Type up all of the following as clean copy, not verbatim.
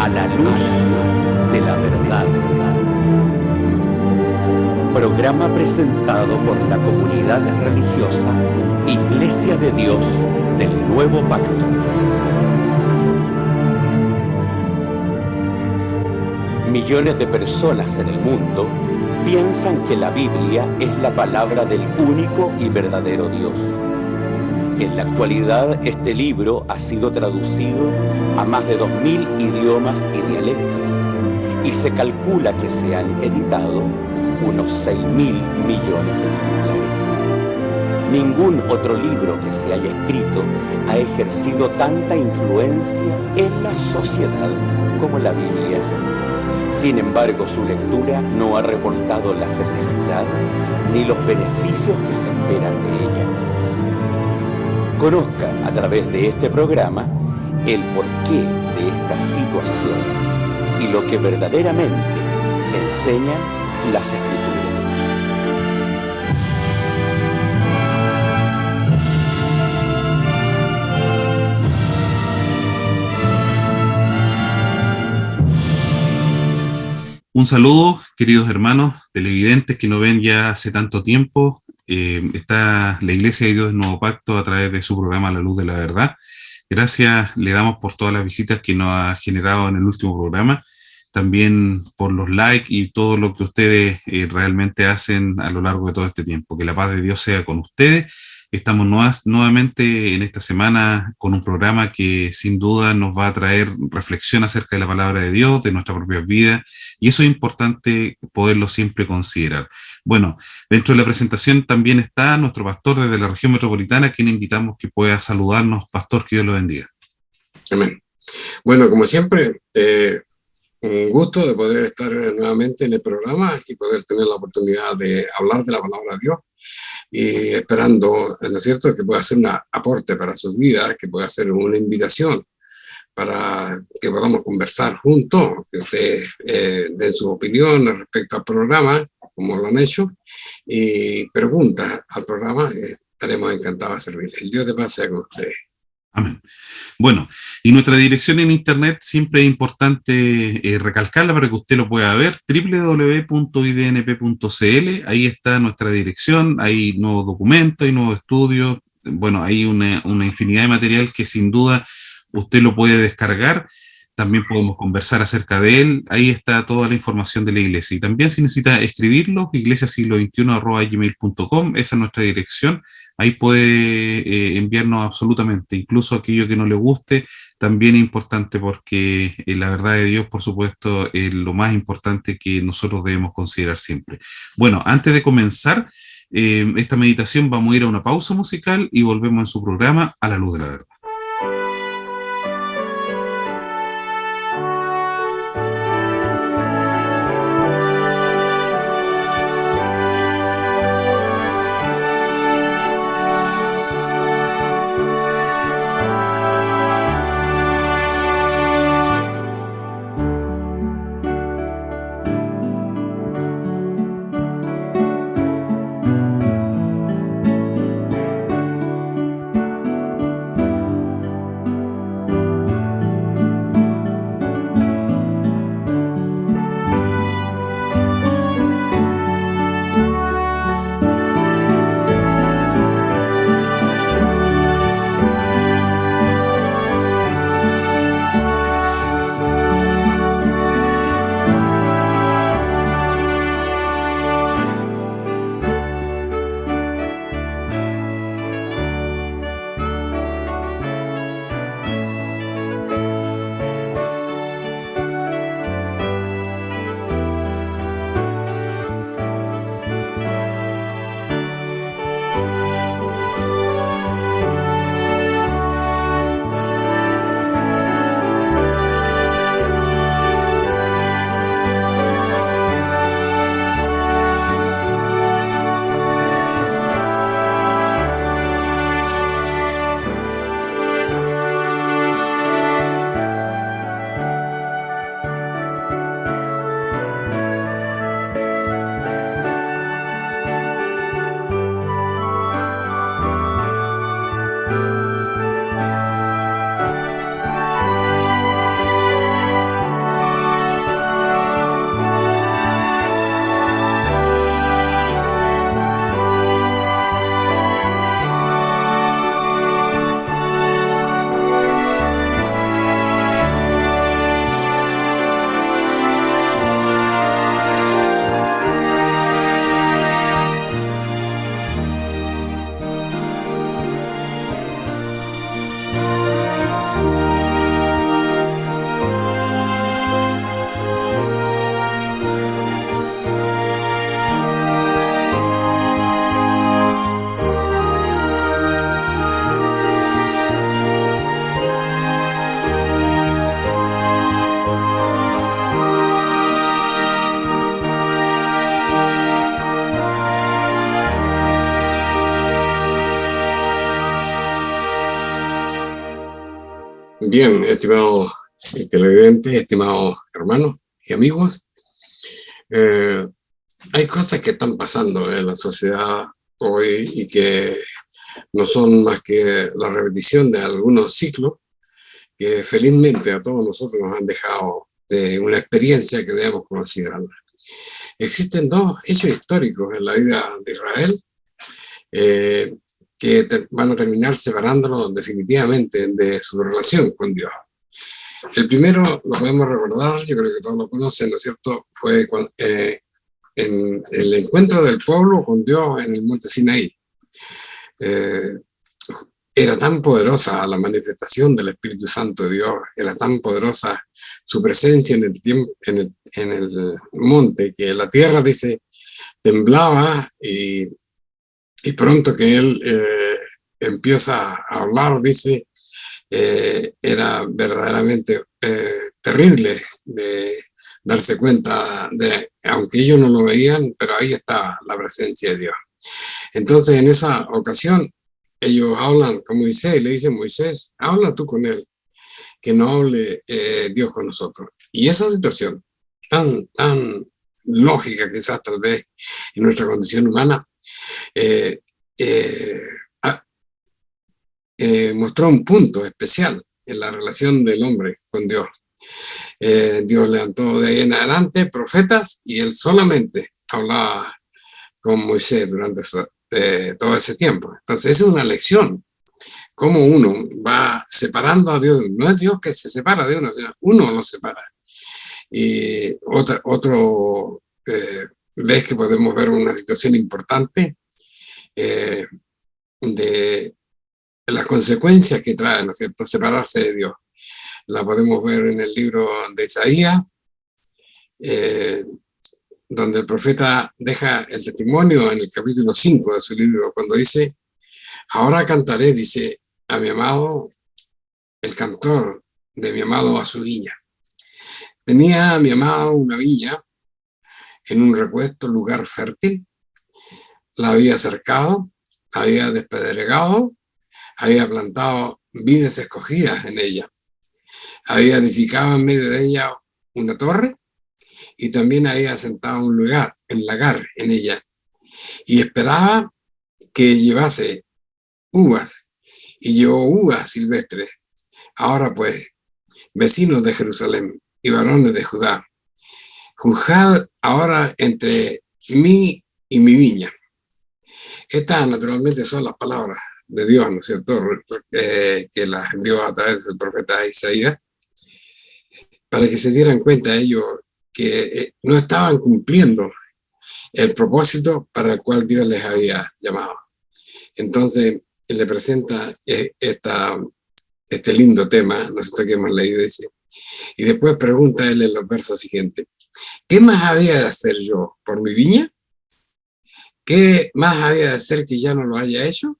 A la luz de la verdad. Programa presentado por la comunidad religiosa Iglesia de Dios del Nuevo Pacto. Millones de personas en el mundo piensan que la Biblia es la palabra del único y verdadero Dios. En la actualidad, este libro ha sido traducido a más de 2000 idiomas y dialectos, y se calcula que se han editado unos 6.000 millones de ejemplares. Ningún otro libro que se haya escrito ha ejercido tanta influencia en la sociedad como la Biblia. Sin embargo, su lectura no ha reportado la felicidad ni los beneficios que se esperan de ella. Conozca a través de este programa el porqué de esta situación y lo que verdaderamente enseñan las Escrituras. Un saludo, queridos hermanos televidentes que nos ven ya hace tanto tiempo. Está la Iglesia de Dios del Nuevo Pacto a través de su programa La Luz de la Verdad. Gracias le damos por todas las visitas que nos ha generado en el último programa, también por los likes y todo lo que ustedes realmente hacen a lo largo de todo este tiempo. Que la paz de Dios sea con ustedes. Estamos nuevamente en esta semana con un programa que sin duda nos va a traer reflexión acerca de la palabra de Dios, de nuestra propia vida, y eso es importante poderlo siempre considerar. Bueno, dentro de la presentación también está nuestro pastor desde la región metropolitana, a quien invitamos que pueda saludarnos. Pastor, que Dios lo bendiga. Amén. Bueno, como siempre, un gusto de poder estar nuevamente en el programa y poder tener la oportunidad de hablar de la palabra de Dios, y esperando, ¿no es cierto?, que pueda ser un aporte para sus vidas, que pueda ser una invitación para que podamos conversar juntos, que ustedes den sus opiniones respecto al programa, como lo han hecho, y preguntas al programa, estaremos encantados de servirles. El Dios de paz sea con ustedes. Amén. Bueno, y nuestra dirección en internet siempre es importante recalcarla para que usted lo pueda ver, www.idnp.cl. Ahí está nuestra dirección, hay nuevos documentos, hay nuevos estudios, bueno, hay una infinidad de material que sin duda usted lo puede descargar. También podemos conversar acerca de él. Ahí está toda la información de la iglesia. Y también si necesita escribirlo, iglesiasiglo21@gmail.com, esa es nuestra dirección. Ahí puede enviarnos absolutamente, incluso aquello que no le guste, también es importante porque la verdad de Dios, por supuesto, es lo más importante que nosotros debemos considerar siempre. Bueno, antes de comenzar esta meditación, vamos a ir a una pausa musical y volvemos en su programa A la Luz de la Verdad. Bien, estimado televidente, estimados hermanos y amigos, hay cosas que están pasando en la sociedad hoy y que no son más que la repetición de algunos ciclos que felizmente a todos nosotros nos han dejado de una experiencia que debemos considerar. Existen dos hechos históricos en la vida de Israel que van a terminar separándolo definitivamente de su relación con Dios. El primero lo podemos recordar, yo creo que todos lo conocen, ¿no es cierto? Fue en el encuentro del pueblo con Dios en el monte Sinaí. Era tan poderosa la manifestación del Espíritu Santo de Dios, era tan poderosa su presencia en el monte, que la tierra, dice, temblaba y pronto que él empieza a hablar, dice, era verdaderamente terrible de darse cuenta de, aunque ellos no lo veían, pero ahí está la presencia de Dios. Entonces, en esa ocasión, ellos hablan con Moisés y le dicen: Moisés, habla tú con él, que no hable Dios con nosotros. Y esa situación tan lógica, quizás tal vez en nuestra condición humana, mostró un punto especial en la relación del hombre con Dios. Dios levantó de ahí en adelante profetas y él solamente hablaba con Moisés durante todo ese tiempo. Entonces, esa es una lección. Cómo uno va separando a Dios. No es Dios que se separa de uno, uno lo separa. Y otro vez que podemos ver una situación importante de las consecuencias que trae, ¿no es cierto?, separarse de Dios. La podemos ver en el libro de Isaías, donde el profeta deja el testimonio en el capítulo 5 de su libro, cuando dice: ahora cantaré, dice, a mi amado, el cantor de mi amado a su viña. Tenía mi amado una viña en un recuesto lugar fértil, la había cercado, la había despedregado, había plantado vides escogidas en ella, había edificado en medio de ella una torre y también había asentado un lagar en ella, y esperaba que llevase uvas, y llevó uvas silvestres. Ahora pues, vecinos de Jerusalén y varones de Judá, juzgad ahora entre mí y mi viña. Estas naturalmente son las palabras de Dios, ¿no es cierto?, que las envió a través del profeta Isaías, para que se dieran cuenta ellos que no estaban cumpliendo el propósito para el cual Dios les había llamado. Entonces, él le presenta este lindo tema, no sé qué hemos leído, dice, y después pregunta él en los versos siguientes: ¿qué más había de hacer yo por mi viña? ¿Qué más había de hacer que ya no lo haya hecho?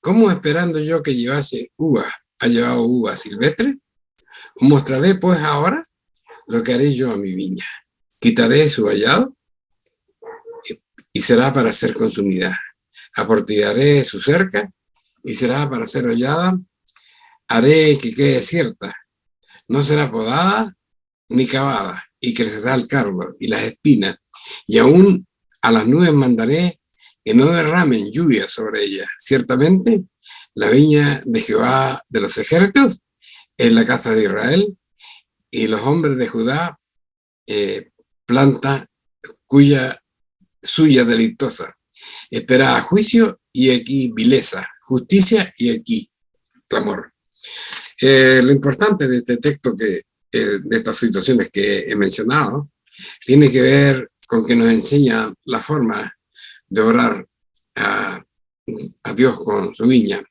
¿Cómo esperando yo que llevase uvas, ha llevado uvas silvestres? Os mostraré pues ahora lo que haré yo a mi viña. Quitaré su vallado y será para ser consumida. Aportillaré su cerca y será para ser hollada. Haré que quede desierta. No será podada ni cavada, y crecerá el cardo y las espinas. Y aún a las nubes mandaré que no derramen lluvia sobre ella. Ciertamente, la viña de Jehová de los ejércitos es la casa de Israel, y los hombres de Judá planta suya deleitosa. Espera a juicio y aquí vileza, justicia y aquí clamor. Lo importante de este texto, de estas situaciones que he mencionado, tiene que ver con que nos enseña la forma de orar a Dios con su viña.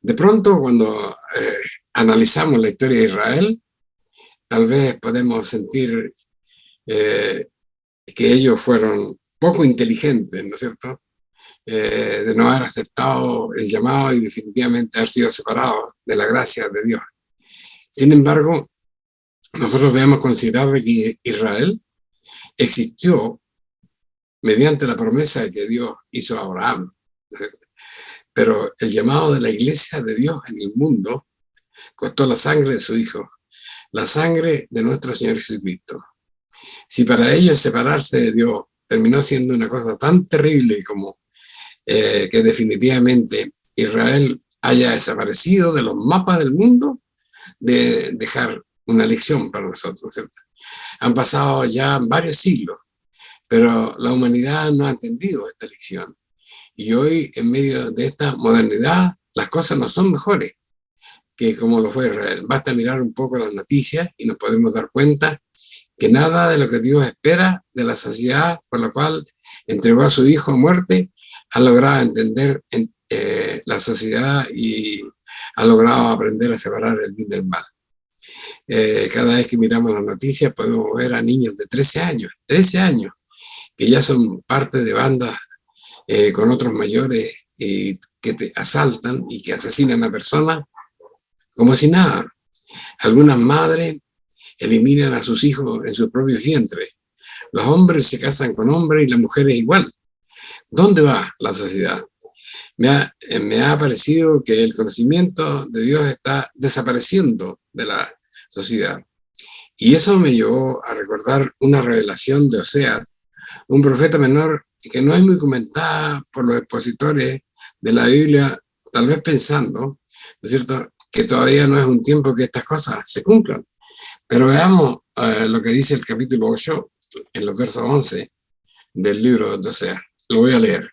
De pronto, cuando analizamos la historia de Israel, tal vez podemos sentir que ellos fueron poco inteligentes, ¿no es cierto?, de no haber aceptado el llamado y definitivamente haber sido separados de la gracia de Dios. Sin embargo, nosotros debemos considerar que Israel existió mediante la promesa que Dios hizo a Abraham. Pero el llamado de la iglesia de Dios en el mundo costó la sangre de su Hijo, la sangre de nuestro Señor Jesucristo. Si para ellos separarse de Dios terminó siendo una cosa tan terrible como que definitivamente Israel haya desaparecido de los mapas del mundo, de dejar una lección para nosotros, ¿cierto? Han pasado ya varios siglos, pero la humanidad no ha entendido esta lección. Y hoy, en medio de esta modernidad, las cosas no son mejores que como lo fue Israel. Basta mirar un poco las noticias y nos podemos dar cuenta que nada de lo que Dios espera de la sociedad por la cual entregó a su Hijo a muerte ha logrado entender la sociedad y ha logrado aprender a separar el bien del mal. Cada vez que miramos las noticias podemos ver a niños de 13 años, que ya son parte de bandas con otros mayores que te asaltan y que asesinan a personas como si nada. Algunas madres eliminan a sus hijos en sus propios vientres. Los hombres se casan con hombres y las mujeres igual. ¿Dónde va la sociedad? Me ha parecido que el conocimiento de Dios está desapareciendo de la sociedad. Y eso me llevó a recordar una revelación de Oseas, un profeta menor que no es muy comentada por los expositores de la Biblia, tal vez pensando, ¿no es cierto?, que todavía no es un tiempo que estas cosas se cumplan. Pero veamos lo que dice el capítulo 8, en los versos 11 del libro de Oseas. Lo voy a leer.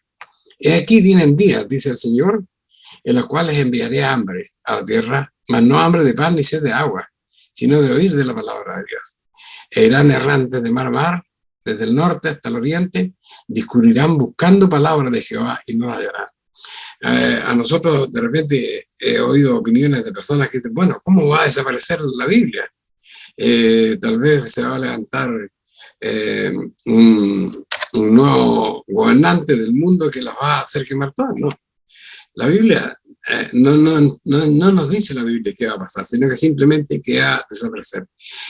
Y aquí vienen días, dice el Señor, en los cuales enviaré hambre a la tierra, mas no hambre de pan ni sed de agua, sino de oír de la palabra de Dios. E irán errantes de mar a mar, desde el norte hasta el oriente, discurrirán buscando palabras de Jehová y no la hallarán. A nosotros de repente he oído opiniones de personas que dicen, bueno, ¿cómo va a desaparecer la Biblia? Tal vez se va a levantar un nuevo gobernante del mundo que las va a hacer quemar todas. No, la Biblia no nos dice la Biblia qué va a pasar, sino que simplemente que va a desaparecer.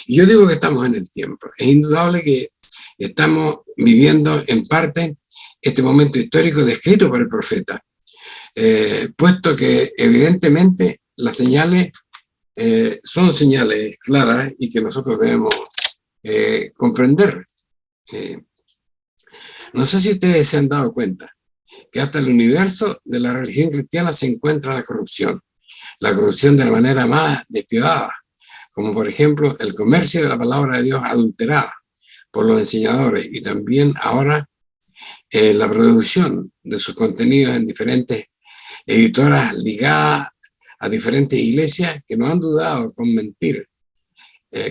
Y yo digo que estamos en el tiempo. Es indudable que estamos viviendo en parte este momento histórico descrito por el profeta, puesto que evidentemente las señales son señales claras y que nosotros debemos comprender. No sé si ustedes se han dado cuenta que hasta el universo de la religión cristiana se encuentra la corrupción de la manera más despiadada, como por ejemplo el comercio de la palabra de Dios adulterada por los enseñadores y también ahora la producción de sus contenidos en diferentes editoras ligadas a diferentes iglesias que no han dudado con mentir,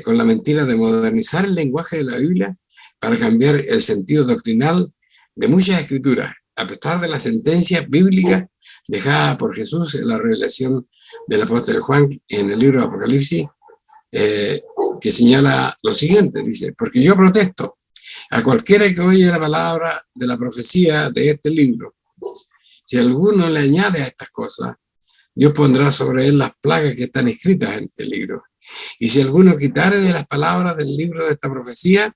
con la mentira de modernizar el lenguaje de la Biblia para cambiar el sentido doctrinal de muchas escrituras, a pesar de la sentencia bíblica dejada por Jesús en la revelación del apóstol Juan en el libro de Apocalipsis, que señala lo siguiente, dice, porque yo protesto a cualquiera que oye la palabra de la profecía de este libro. Si alguno le añade a estas cosas, Dios pondrá sobre él las plagas que están escritas en este libro. Y si alguno quitare de las palabras del libro de esta profecía,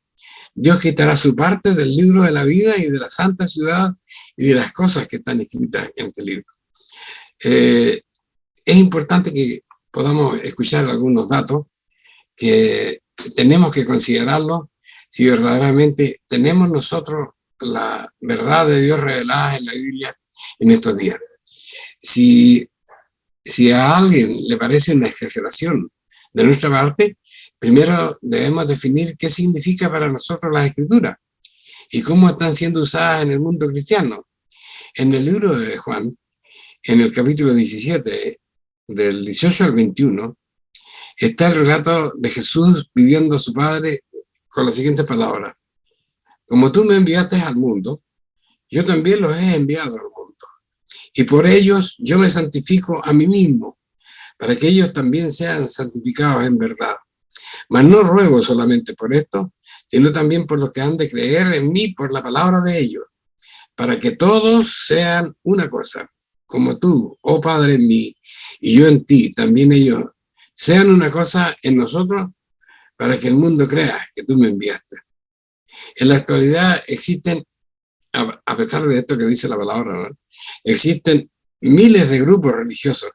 Dios quitará su parte del libro de la vida y de la santa ciudad y de las cosas que están escritas en este libro. Es importante que podamos escuchar algunos datos que tenemos que considerarlos si verdaderamente tenemos nosotros la verdad de Dios revelada en la Biblia en estos días. Si a alguien le parece una exageración de nuestra parte, primero debemos definir qué significa para nosotros las Escrituras y cómo están siendo usadas en el mundo cristiano. En el libro de Juan, en el capítulo 17, del 18 al 21, está el relato de Jesús pidiendo a su Padre con las siguientes palabras: como tú me enviaste al mundo, yo también los he enviado al mundo. Y por ellos yo me santifico a mí mismo, para que ellos también sean santificados en verdad. Mas no ruego solamente por esto, sino también por los que han de creer en mí por la palabra de ellos, para que todos sean una cosa, como tú, oh Padre, en mí, y yo en ti, también ellos sean una cosa en nosotros, para que el mundo crea que tú me enviaste. En la actualidad existen, a pesar de esto que dice la palabra, ¿no?, existen miles de grupos religiosos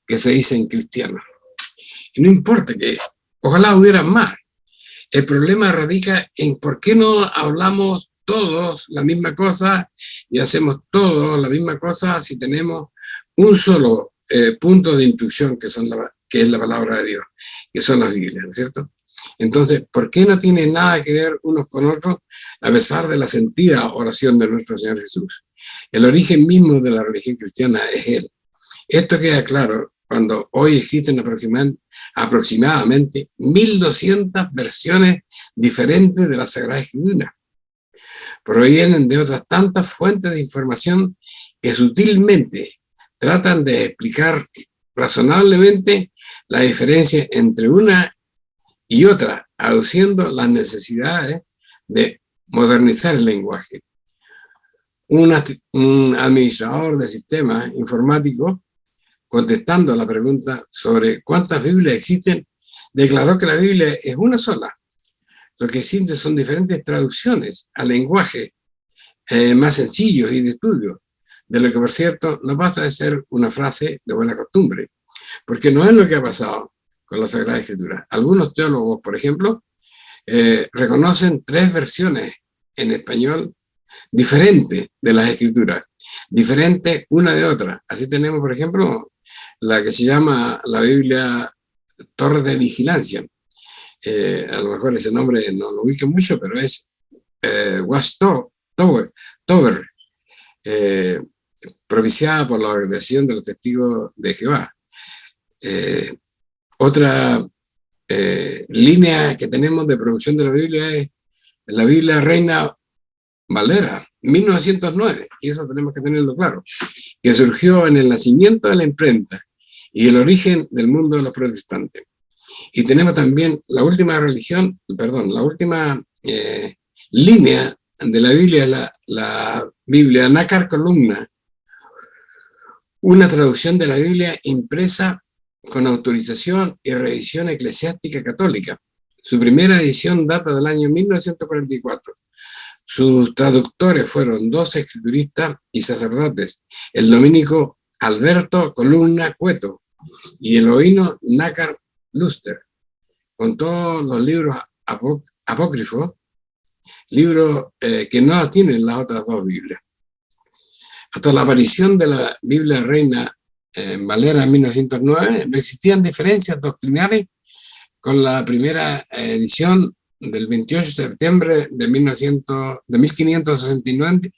que se dicen cristianos. Y no importa que ojalá hubiera más. El problema radica en por qué no hablamos todos la misma cosa y hacemos todos la misma cosa si tenemos un solo punto de instrucción que es la palabra de Dios, que son las Biblias, ¿no es cierto? Entonces, ¿por qué no tiene nada que ver unos con otros a pesar de la sentida oración de nuestro Señor Jesús? El origen mismo de la religión cristiana es Él. Esto queda claro cuando hoy existen aproximadamente 1200 versiones diferentes de la Sagrada Escritura. Provienen de otras tantas fuentes de información que sutilmente tratan de explicar razonablemente la diferencia entre una y otra, aduciendo las necesidades de modernizar el lenguaje. Un administrador de sistemas informáticos, contestando a la pregunta sobre cuántas Biblias existen, declaró que la Biblia es una sola. Lo que existen son diferentes traducciones al lenguaje más sencillos y de estudio, de lo que, por cierto, no pasa de ser una frase de buena costumbre, porque no es lo que ha pasado con la Sagrada Escritura. Algunos teólogos, por ejemplo, reconocen 3 versiones en español diferentes de las Escrituras, diferentes una de otra. Así tenemos, por ejemplo, la que se llama la Biblia Torre de Vigilancia. A lo mejor ese nombre no lo ubico mucho, pero es Watchtower, propiciada por la Organización de los Testigos de Jehová. Otra línea que tenemos de producción de la Biblia es la Biblia Reina Valera, 1909, y eso tenemos que tenerlo claro, que surgió en el nacimiento de la imprenta y el origen del mundo de los protestantes. Y tenemos también la última línea de la Biblia, la Biblia Nácar Columna, una traducción de la Biblia impresa con autorización y revisión eclesiástica católica. Su primera edición data del año 1944. Sus traductores fueron 2 escrituristas y sacerdotes, el dominico Alberto Columna Cueto y el oíno Nácar Luster, con todos los libros apócrifos, libros que no tienen las otras 2 Biblias. Hasta la aparición de la Biblia Reina Valera en 1909, no existían diferencias doctrinales con la primera edición del 28 de septiembre de 1569,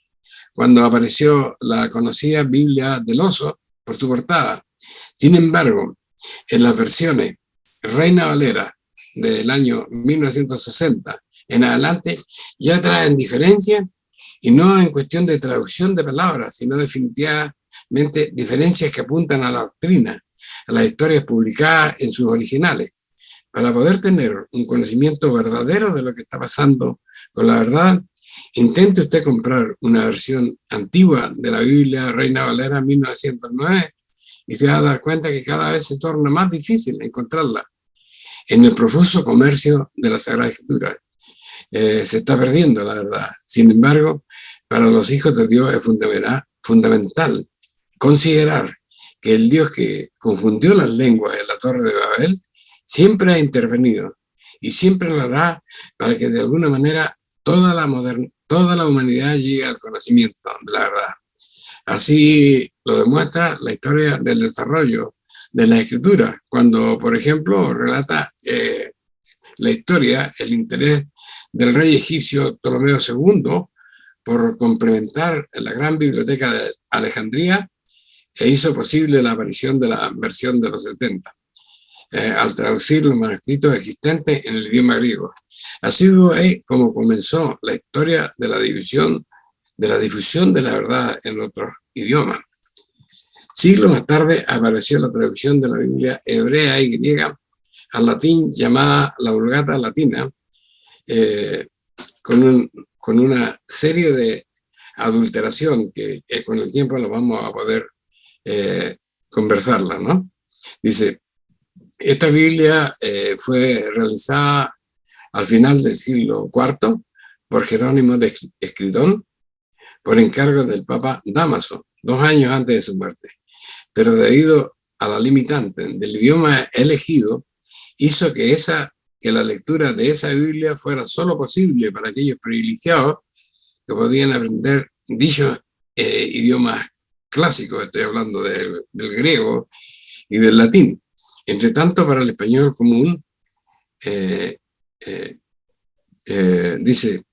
cuando apareció la conocida Biblia del Oso por su portada. Sin embargo, en las versiones Reina Valera del año 1960 en adelante ya traen diferencias, y no en cuestión de traducción de palabras, sino definitivamente diferencias que apuntan a la doctrina, a las historias publicadas en sus originales. Para poder tener un conocimiento verdadero de lo que está pasando con la verdad, intente usted comprar una versión antigua de la Biblia Reina Valera 1909 y se va a dar cuenta que cada vez se torna más difícil encontrarla en el profuso comercio de la Sagrada Escritura. Se está perdiendo, la verdad. Sin embargo, para los hijos de Dios es fundamental considerar que el Dios que confundió las lenguas en la Torre de Babel siempre ha intervenido y siempre lo hará para que de alguna manera toda la humanidad llegue al conocimiento de la verdad. Así lo demuestra la historia del desarrollo de la Escritura, cuando, por ejemplo, relata la historia, el interés del rey egipcio Ptolomeo II por complementar la gran biblioteca de Alejandría e hizo posible la aparición de la versión de los 70, al traducir los manuscritos existentes en el idioma griego. Así es como comenzó la historia de la difusión de la verdad en otros idiomas. Siglos más tarde apareció la traducción de la Biblia hebrea y griega al latín, llamada la Vulgata Latina, con una serie de adulteración que con el tiempo lo vamos a poder conversarla, ¿no? Dice, esta Biblia fue realizada al final del siglo IV por Jerónimo de Escridón, por encargo del Papa Dámaso, 2 años antes de su muerte. Pero debido a la limitante del idioma elegido, hizo que la lectura de esa Biblia fuera solo posible para aquellos privilegiados que podían aprender dichos idiomas clásicos. Estoy hablando del griego y del latín. Entre tanto, para el español común, dice,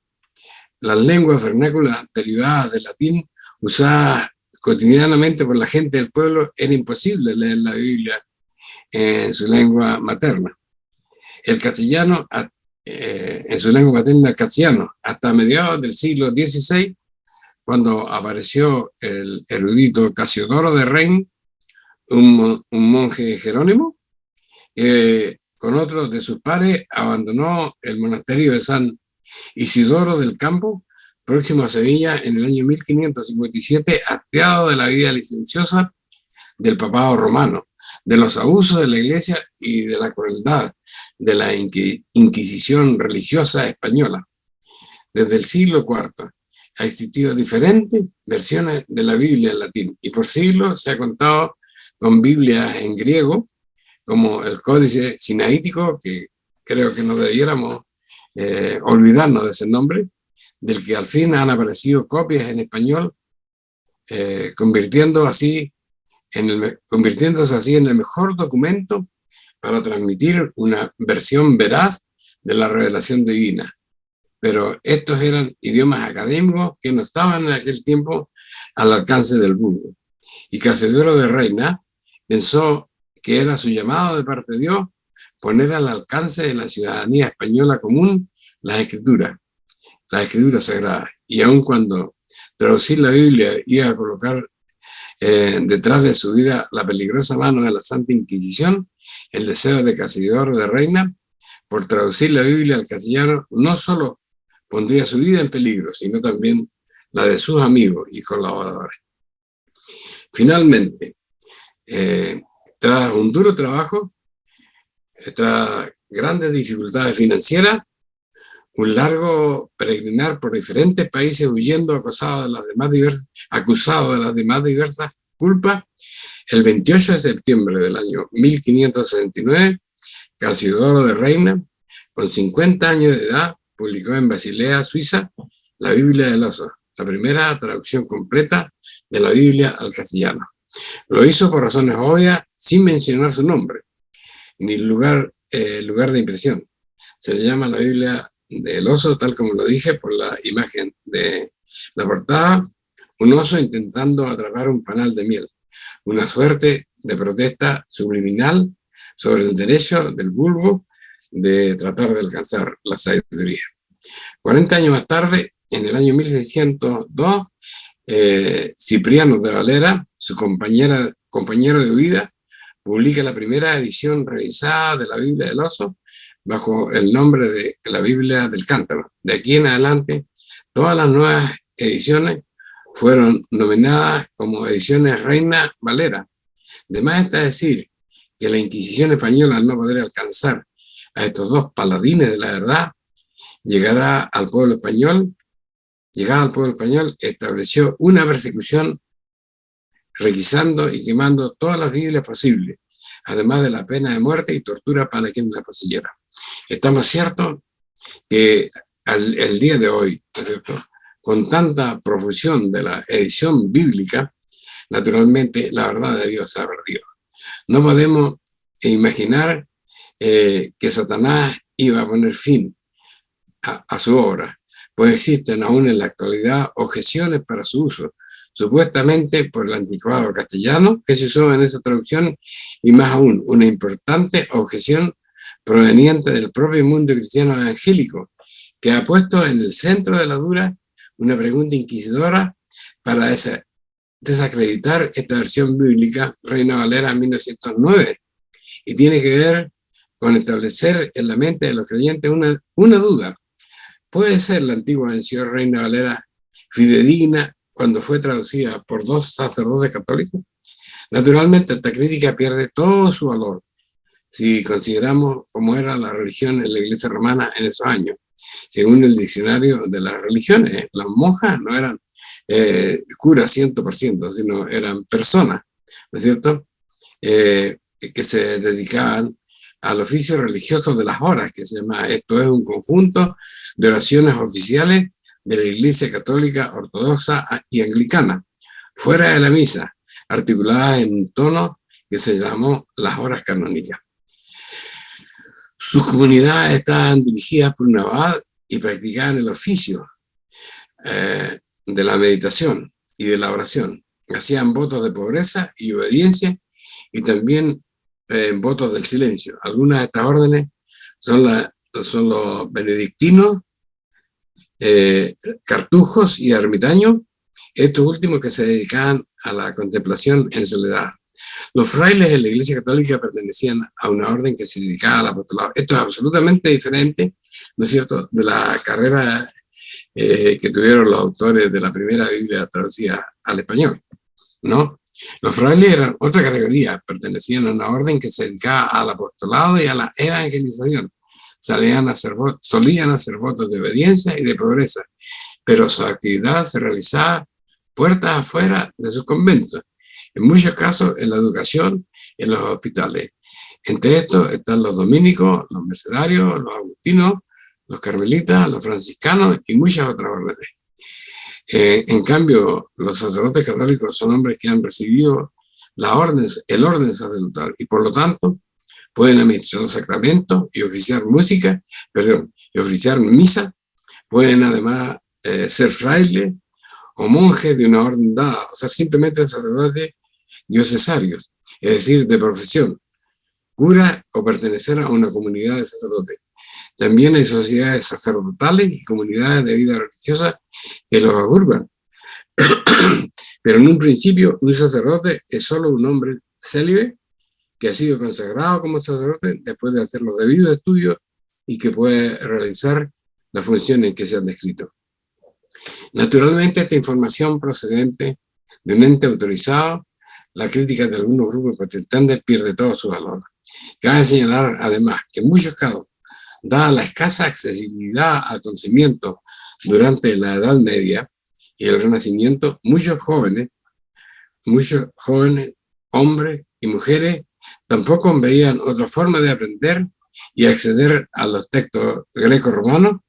las lenguas vernáculas derivadas del latín usadas cotidianamente por la gente del pueblo, era imposible leer la Biblia en su lengua materna. El castellano, en su lengua materna, el castellano, hasta mediados del siglo XVI, cuando apareció el erudito Casiodoro de Reims, un monje jerónimo, con otros de sus pares, abandonó el monasterio de San Isidoro del Campo, próximo a Sevilla, en el año 1557, hastiado de la vida licenciosa del papado romano, de los abusos de la Iglesia y de la crueldad de la Inquisición religiosa española. Desde el siglo IV ha existido diferentes versiones de la Biblia en latín, y por siglos se ha contado con Biblias en griego, como el Códice Sinaítico, que creo que no debiéramos olvidarnos de ese nombre, del que al fin han aparecido copias en español, convirtiéndose así en el mejor documento para transmitir una versión veraz de la revelación divina. Pero estos eran idiomas académicos que no estaban en aquel tiempo al alcance del vulgo. Y Casiodoro de Reims pensó que era su llamado de parte de Dios poner al alcance de la ciudadanía española común las escrituras sagradas. Y aun cuando traducir la Biblia iba a colocar detrás de su vida la peligrosa mano de la Santa Inquisición, el deseo de Casiodoro de Reims por traducir la Biblia al castellano no solo pondría su vida en peligro, sino también la de sus amigos y colaboradores. Finalmente, tras un duro trabajo, tras grandes dificultades financieras, un largo peregrinar por diferentes países huyendo acusado de las demás diversas culpas, el 28 de septiembre del año 1569, Casiodoro de Reims, con 50 años de edad, publicó en Basilea, Suiza, la Biblia del Oso, la primera traducción completa de la Biblia al castellano. Lo hizo por razones obvias, sin mencionar su nombre, ni lugar de impresión. Se llama la Biblia del Oso, tal como lo dije, por la imagen de la portada, un oso intentando atrapar un panal de miel, una suerte de protesta subliminal sobre el derecho del vulgo de tratar de alcanzar la sabiduría. 40 años más tarde, en el año 1602, Cipriano de Valera, su compañero de vida, publica la primera edición revisada de la Biblia del Oso bajo el nombre de la Biblia del Cántaro. De aquí en adelante, todas las nuevas ediciones fueron nominadas como ediciones Reina Valera. De más está decir que la Inquisición española, al no poder alcanzar a estos dos paladines de la verdad, llegada al pueblo español, estableció una persecución requisando y quemando todas las Biblias posibles, además de la pena de muerte y tortura para quien la poseyera. Estamos ciertos que el día de hoy, ¿no es cierto?, con tanta profusión de la edición bíblica, naturalmente la verdad de Dios se ha perdido. No podemos imaginar que Satanás iba a poner fin a su obra, pues existen aún en la actualidad objeciones para su uso, supuestamente por el anticuado castellano que se usó en esa traducción, y más aún una importante objeción proveniente del propio mundo cristiano evangélico, que ha puesto en el centro de la dura una pregunta inquisidora para desacreditar esta versión bíblica, Reina Valera 1909, y tiene que ver con establecer en la mente de los creyentes una duda. ¿Puede ser la antigua versión Reina Valera fidedigna cuando fue traducida por dos sacerdotes católicos? Naturalmente, esta crítica pierde todo su valor si consideramos cómo era la religión en la Iglesia romana en esos años. Según el diccionario de las religiones, las monjas no eran curas 100%, sino eran personas, ¿no es cierto?, que se dedicaban al oficio religioso de las horas, que se llama, esto es un conjunto de oraciones oficiales de la Iglesia Católica, Ortodoxa y Anglicana, fuera de la misa, articuladas en un tono que se llamó las horas canónicas. Sus comunidades estaban dirigidas por un abad y practicaban el oficio de la meditación y de la oración. Hacían votos de pobreza y obediencia y también votos del silencio. Algunas de estas órdenes son los benedictinos, cartujos y ermitaños, estos últimos que se dedicaban a la contemplación en soledad. Los frailes de la Iglesia Católica pertenecían a una orden que se dedicaba al apostolado. Esto es absolutamente diferente, ¿no es cierto?, de la carrera que tuvieron los autores de la primera Biblia traducida al español, ¿no? Los frailes eran otra categoría, pertenecían a una orden que se dedicaba al apostolado y a la evangelización. Solían hacer votos de obediencia y de pobreza, pero su actividad se realizaba puertas afuera de sus conventos, en muchos casos en la educación y en los hospitales. Entre estos están los dominicos, los mercedarios, los agustinos, los carmelitas, los franciscanos y muchas otras órdenes. En cambio, los sacerdotes católicos son hombres que han recibido el orden sacerdotal y por lo tanto pueden administrar los sacramentos y oficiar misa, pueden además ser frailes o monjes de una orden dada, o sea, simplemente sacerdotes diocesarios, es decir, de profesión, cura o pertenecer a una comunidad de sacerdotes. También hay sociedades sacerdotales y comunidades de vida religiosa que los agrupan. Pero en un principio, un sacerdote es solo un hombre célibe que ha sido consagrado como sacerdote después de hacer los debidos estudios y que puede realizar las funciones que se han descrito. Naturalmente, esta información procedente de un ente autorizado, la crítica de algunos grupos protestantes pierde todo su valor. Cabe señalar, además, que en muchos casos, dada la escasa accesibilidad al conocimiento durante la Edad Media y el Renacimiento, muchos jóvenes, hombres y mujeres, tampoco veían otra forma de aprender y acceder a los textos greco-romanos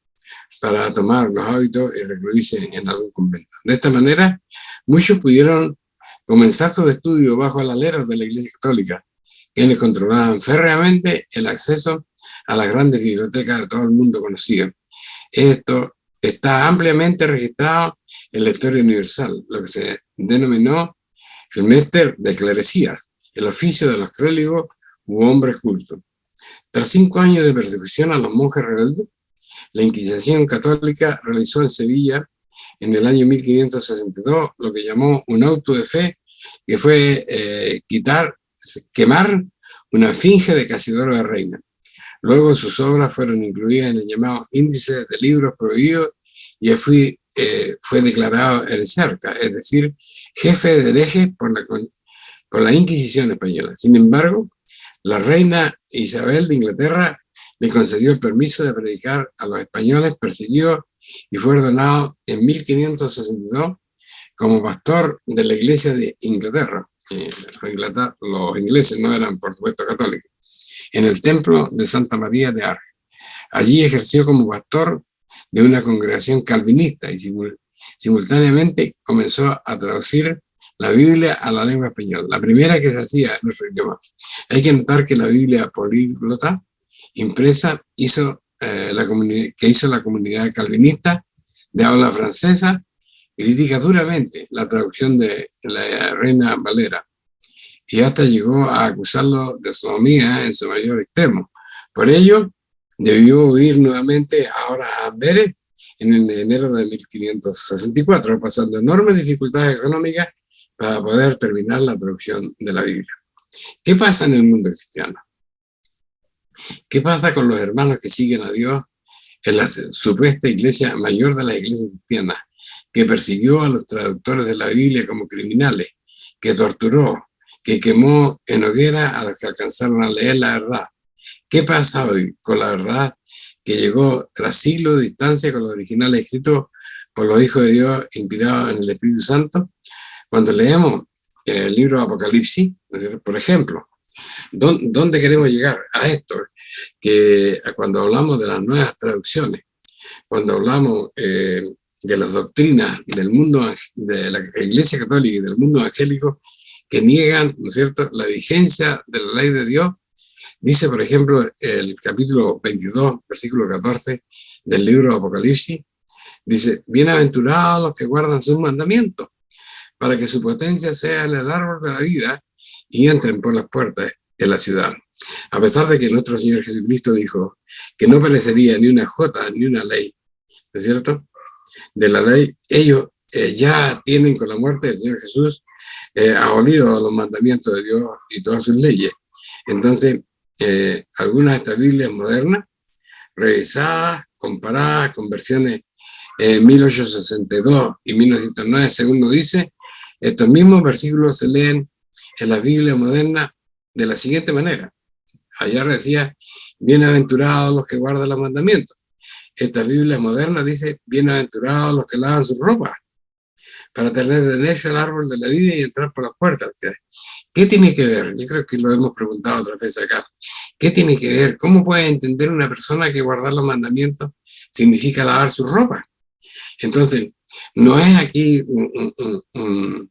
para tomar los hábitos y recluirse en algún convento. De esta manera, muchos pudieron comenzar sus estudios bajo el alero de la Iglesia Católica, quienes controlaban férreamente el acceso a las grandes bibliotecas de todo el mundo conocido. Esto está ampliamente registrado en la historia universal, lo que se denominó el Mester de Clerecías, el oficio de los clérigos u hombres cultos. Tras 5 años de persecución a los monjes rebeldes, la Inquisición católica realizó en Sevilla, en el año 1562, lo que llamó un auto de fe, que fue quemar una esfinge de Casidoro de Reina. Luego sus obras fueron incluidas en el llamado Índice de Libros Prohibidos y fue declarado heresiarca, es decir, jefe de herejes por la Inquisición española. Sin embargo, la reina Isabel de Inglaterra le concedió el permiso de predicar a los españoles perseguidos y fue ordenado en 1562 como pastor de la Iglesia de Inglaterra. Los ingleses no eran, por supuesto, católicos, en el templo de Santa María de Arges. Allí ejerció como pastor de una congregación calvinista y simultáneamente comenzó a traducir la Biblia a la lengua española, la primera que se hacía en nuestro idioma. Hay que notar que la Biblia políglota impresa que hizo la comunidad calvinista de habla francesa critica duramente la traducción de la Reina Valera y hasta llegó a acusarlo de sodomía en su mayor extremo. Por ello, debió huir nuevamente ahora a Amberes en enero de 1564, pasando enormes dificultades económicas para poder terminar la traducción de la Biblia. ¿Qué pasa en el mundo cristiano? ¿Qué pasa con los hermanos que siguen a Dios en la supuesta iglesia mayor de las iglesias cristianas, que persiguió a los traductores de la Biblia como criminales, que torturó, que quemó en hoguera a los que alcanzaron a leer la verdad? ¿Qué pasa hoy con la verdad que llegó tras siglos de distancia con los originales escritos por los hijos de Dios inspirados en el Espíritu Santo? Cuando leemos el libro de Apocalipsis, por ejemplo, ¿Dónde queremos llegar? A esto, que cuando hablamos de las nuevas traducciones, cuando hablamos de las doctrinas del mundo, de la Iglesia Católica y del mundo evangélico, que niegan, ¿no es cierto?, la vigencia de la ley de Dios, dice, por ejemplo, el capítulo 22, versículo 14 del libro de Apocalipsis, dice, bienaventurados los que guardan sus mandamientos, para que su potencia sea en el árbol de la vida y entren por las puertas de la ciudad. A pesar de que nuestro Señor Jesucristo dijo que no perecería ni una jota ni una ley, ¿no es cierto?, de la ley, ellos ya tienen con la muerte del Señor Jesús abolido los mandamientos de Dios y todas sus leyes. Entonces, algunas de estas Biblias modernas, revisadas, comparadas con versiones 1862 y 1909, según nos dice, estos mismos versículos se leen en la Biblia moderna de la siguiente manera. Allá decía, bienaventurados los que guardan los mandamientos. Esta Biblia moderna dice, bienaventurados los que lavan sus ropas, para tener derecho al árbol de la vida y entrar por las puertas. ¿Qué tiene que ver? Yo creo que lo hemos preguntado otra vez acá. ¿Qué tiene que ver? ¿Cómo puede entender una persona que guardar los mandamientos significa lavar su ropa? Entonces, no es aquí un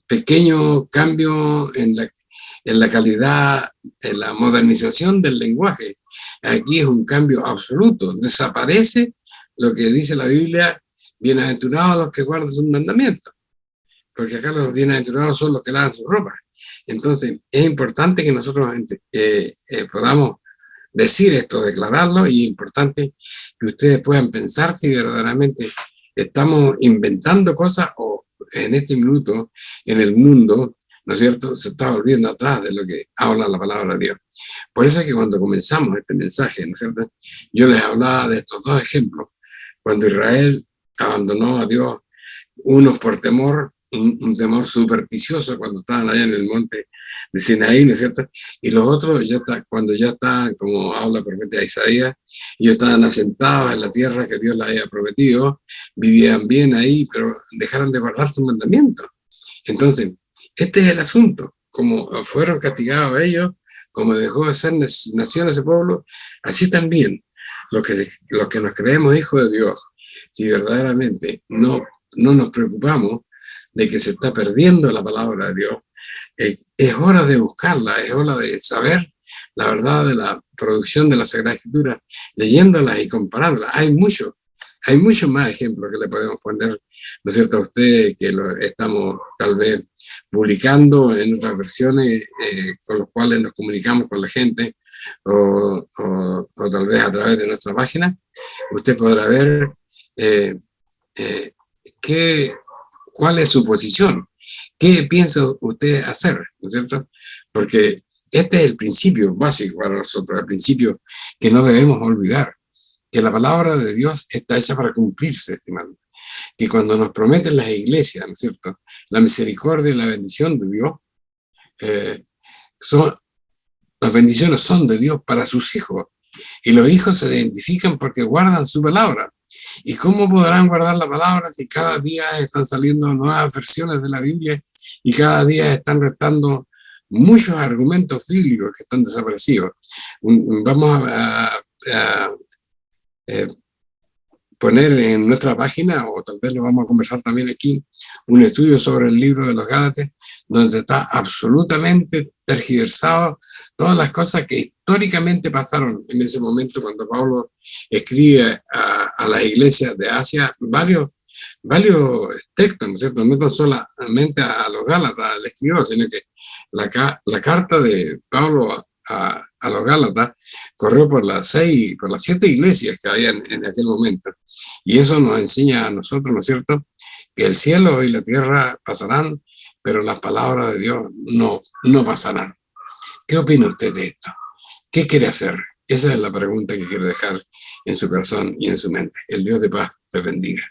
pequeño cambio en la calidad, en la modernización del lenguaje. Aquí es un cambio absoluto. Desaparece lo que dice la Biblia, bienaventurados los que guardan sus mandamientos. Porque acá los bienaventurados son los que lavan su ropa. Entonces, es importante que nosotros podamos decir esto, declararlo, y es importante que ustedes puedan pensar si verdaderamente estamos inventando cosas o en este minuto en el mundo, ¿no es cierto?, se está volviendo atrás de lo que habla la palabra de Dios. Por eso es que cuando comenzamos este mensaje, ¿no es cierto?, yo les hablaba de estos dos ejemplos. Cuando Israel abandonó a Dios, unos por temor, un temor supersticioso cuando estaban allá en el monte de Sinaí, ¿no es cierto? Y los otros, cuando ya estaban, como habla el profeta Isaías, ellos estaban asentados en la tierra que Dios les había prometido, vivían bien ahí, pero dejaron de guardar sus mandamientos. Entonces, este es el asunto. Como fueron castigados ellos, como dejó de ser nación ese pueblo, así también los que nos creemos hijos de Dios, si verdaderamente no nos preocupamos de que se está perdiendo la palabra de Dios, es hora de buscarla, es hora de saber la verdad de la producción de la Sagrada Escritura, leyéndola y comparándola. Hay muchos más ejemplos que le podemos poner, ¿no es cierto?, a ustedes, que lo estamos tal vez publicando en otras versiones con los cuales nos comunicamos con la gente, o tal vez a través de nuestra página. Usted podrá ver cuál es su posición, qué piensa usted hacer, ¿no es cierto? Porque este es el principio básico para nosotros, el principio que no debemos olvidar, que la palabra de Dios está hecha para cumplirse, estimado. Que cuando nos prometen las iglesias, ¿no es cierto?, la misericordia y la bendición de Dios, las bendiciones son de Dios para sus hijos, y los hijos se identifican porque guardan su palabra. ¿Y cómo podrán guardar la palabra si cada día están saliendo nuevas versiones de la Biblia y cada día están restando muchos argumentos bíblicos que están desaparecidos? Vamos a poner en nuestra página, o tal vez lo vamos a conversar también aquí, un estudio sobre el libro de los Gálatas, donde está absolutamente tergiversado todas las cosas que históricamente pasaron en ese momento cuando Pablo escribe a las iglesias de Asia varios textos, ¿no es cierto? No tan solamente a los Gálatas le escribió, sino que la carta de Pablo a los Gálatas corrió por las 7 iglesias que había en aquel momento. Y eso nos enseña a nosotros, ¿no es cierto?, que el cielo y la tierra pasarán, pero las palabras de Dios no pasarán. ¿Qué opina usted de esto? ¿Qué quiere hacer? Esa es la pregunta que quiero dejar en su corazón y en su mente. El Dios de paz les bendiga.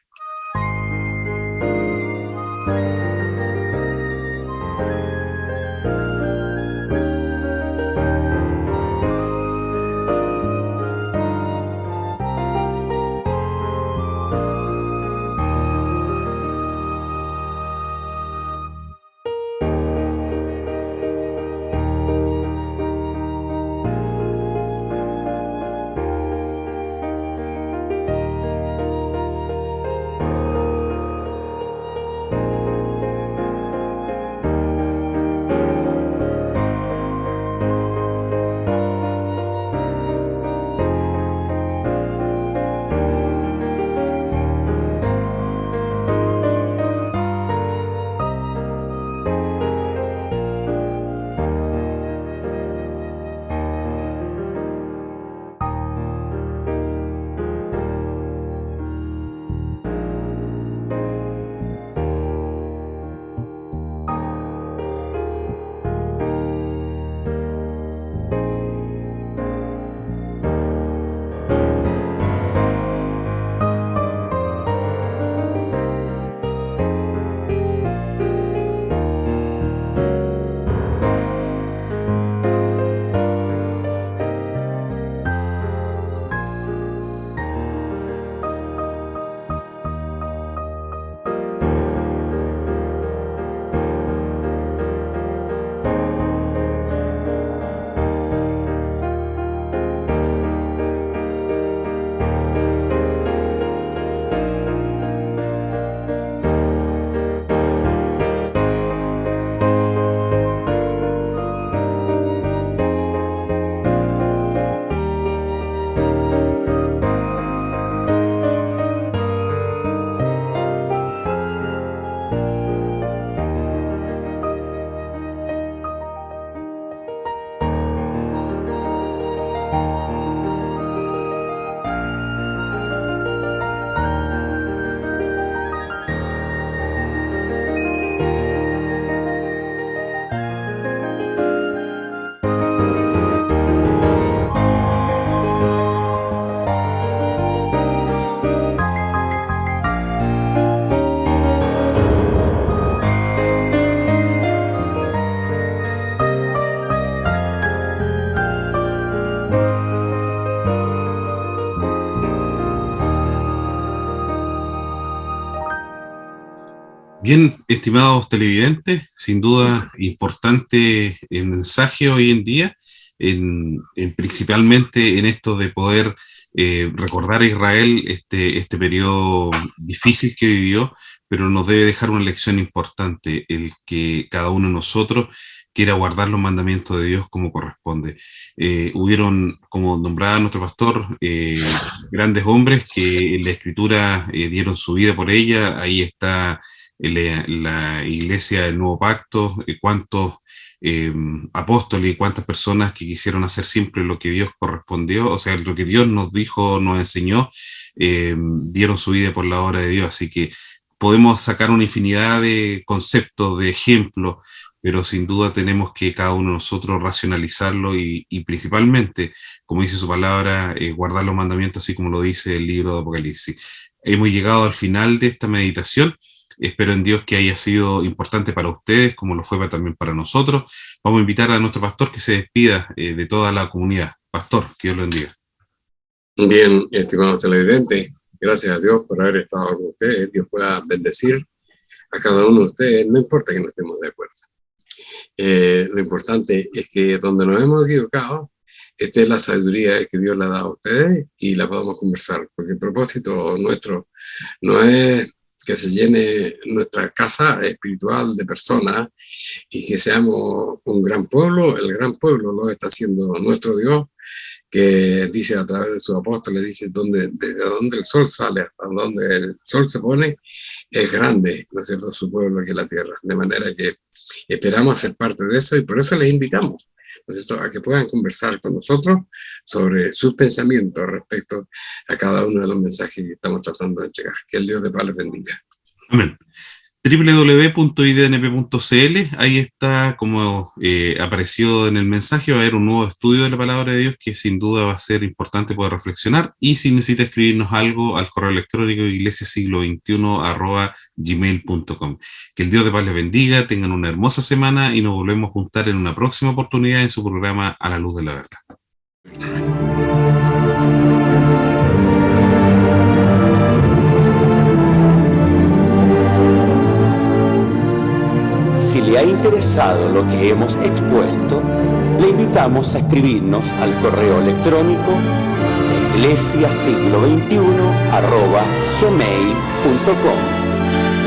Bien, estimados televidentes, sin duda importante el mensaje hoy en día, principalmente en esto de poder recordar a Israel este periodo difícil que vivió, pero nos debe dejar una lección importante, el que cada uno de nosotros quiera guardar los mandamientos de Dios como corresponde. Hubieron, como nombraba nuestro pastor, grandes hombres que en la Escritura dieron su vida por ella. Ahí está la Iglesia del Nuevo Pacto, cuántos apóstoles y cuántas personas que quisieron hacer siempre lo que Dios correspondió, o sea, lo que Dios nos dijo, nos enseñó, dieron su vida por la obra de Dios. Así que podemos sacar una infinidad de conceptos, de ejemplos, pero sin duda tenemos que cada uno de nosotros racionalizarlo y principalmente, como dice su palabra, guardar los mandamientos, así como lo dice el libro de Apocalipsis. Hemos llegado al final de esta meditación. Espero en Dios que haya sido importante para ustedes, como lo fue también para nosotros. Vamos a invitar a nuestro pastor que se despida de toda la comunidad. Pastor, que Dios lo bendiga. Bien, estimados televidentes, gracias a Dios por haber estado con ustedes. Dios pueda bendecir a cada uno de ustedes, no importa que no estemos de acuerdo. Lo importante es que donde nos hemos equivocado, esta es la sabiduría que Dios le ha dado a ustedes y la podamos conversar, porque el propósito nuestro no es que se llene nuestra casa espiritual de personas y que seamos un gran pueblo. El gran pueblo lo está haciendo nuestro Dios, que dice a través de sus apóstoles, dice desde donde el sol sale hasta donde el sol se pone, es grande, ¿no es cierto?, su pueblo que es la tierra. De manera que esperamos ser parte de eso y por eso les invitamos, ¿no es cierto?, a que puedan conversar con nosotros sobre sus pensamientos respecto a cada uno de los mensajes que estamos tratando de entregar. Que el Dios de paz les bendiga. Amén. www.idnp.cl, ahí está, como apareció en el mensaje, va a haber un nuevo estudio de la palabra de Dios que sin duda va a ser importante poder reflexionar. Y si necesita escribirnos algo, al correo electrónico iglesiasiglo21@gmail.com. Que el Dios de paz les bendiga, tengan una hermosa semana y nos volvemos a juntar en una próxima oportunidad en su programa A la Luz de la Verdad. Si le ha interesado lo que hemos expuesto, le invitamos a escribirnos al correo electrónico iglesiasiglo21@gmail.com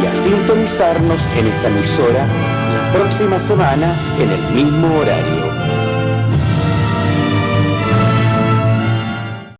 y a sintonizarnos en esta emisora la próxima semana en el mismo horario.